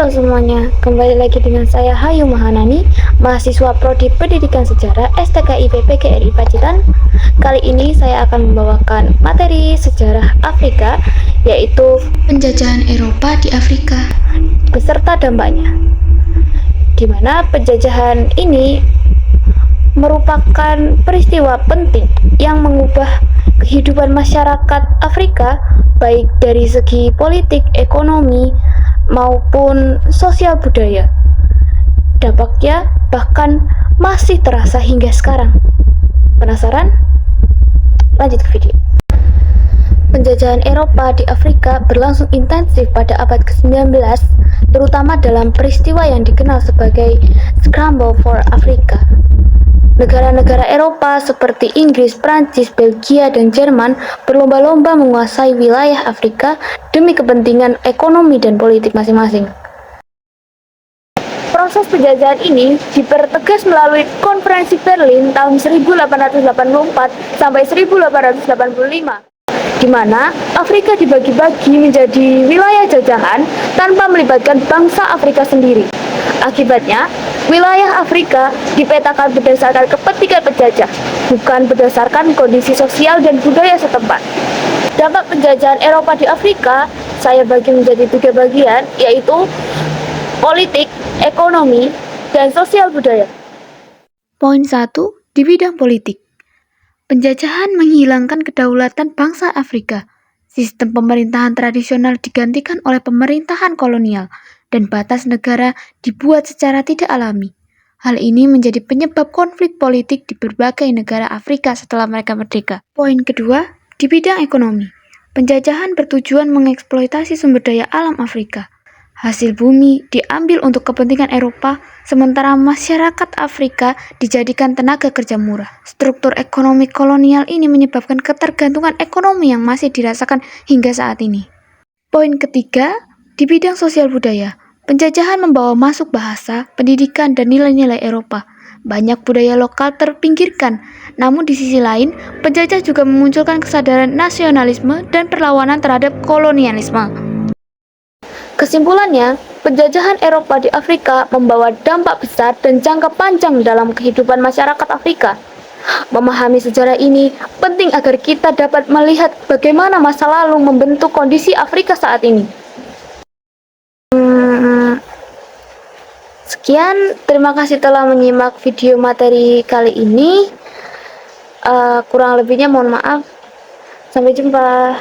Halo semuanya, kembali lagi dengan saya Hayu Mahanani, mahasiswa Prodi Pendidikan Sejarah STKIP PGRI Pacitan. Kali ini saya akan membawakan materi sejarah Afrika, yaitu Penjajahan Eropa di Afrika. beserta dampaknya. Di mana penjajahan ini merupakan peristiwa penting yang mengubah kehidupan masyarakat Afrika, baik dari segi politik, ekonomi, maupun sosial budaya. Dampaknya bahkan masih terasa hingga sekarang. Penasaran? Lanjut ke video. Penjajahan Eropa di Afrika berlangsung intensif pada abad ke-19, terutama dalam peristiwa yang dikenal sebagai Scramble for Africa. Negara-negara Eropa seperti Inggris, Prancis, Belgia, dan Jerman berlomba-lomba menguasai wilayah Afrika demi kepentingan ekonomi dan politik masing-masing. Proses penjajahan ini dipertegas melalui Konferensi Berlin tahun 1884 sampai 1885, di mana Afrika dibagi-bagi menjadi wilayah jajahan tanpa melibatkan bangsa Afrika sendiri. Akibatnya, wilayah Afrika dipetakan berdasarkan kepentingan penjajah, bukan berdasarkan kondisi sosial dan budaya setempat. Dampak penjajahan Eropa di Afrika saya bagi menjadi 3 bagian, yaitu politik, ekonomi, dan sosial budaya. Poin 1. Di bidang politik. Penjajahan menghilangkan kedaulatan bangsa Afrika. Sistem pemerintahan tradisional digantikan oleh pemerintahan kolonial, dan batas negara dibuat secara tidak alami. Hal ini menjadi penyebab konflik politik di berbagai negara Afrika setelah mereka merdeka. Poin kedua, di bidang ekonomi. Penjajahan bertujuan mengeksploitasi sumber daya alam Afrika. Hasil bumi diambil untuk kepentingan Eropa, sementara masyarakat Afrika dijadikan tenaga kerja murah. Struktur ekonomi kolonial ini menyebabkan ketergantungan ekonomi yang masih dirasakan hingga saat ini. Poin ketiga, di bidang sosial budaya. Penjajahan membawa masuk bahasa, pendidikan, dan nilai-nilai Eropa. Banyak budaya lokal terpinggirkan, namun di sisi lain, penjajah juga memunculkan kesadaran nasionalisme dan perlawanan terhadap kolonialisme. Kesimpulannya, penjajahan Eropa di Afrika membawa dampak besar dan jangka panjang dalam kehidupan masyarakat Afrika. Memahami sejarah ini penting agar kita dapat melihat bagaimana masa lalu membentuk kondisi Afrika saat ini. Sekian, terima kasih telah menyimak video materi kali ini. Kurang lebihnya mohon maaf. Sampai jumpa.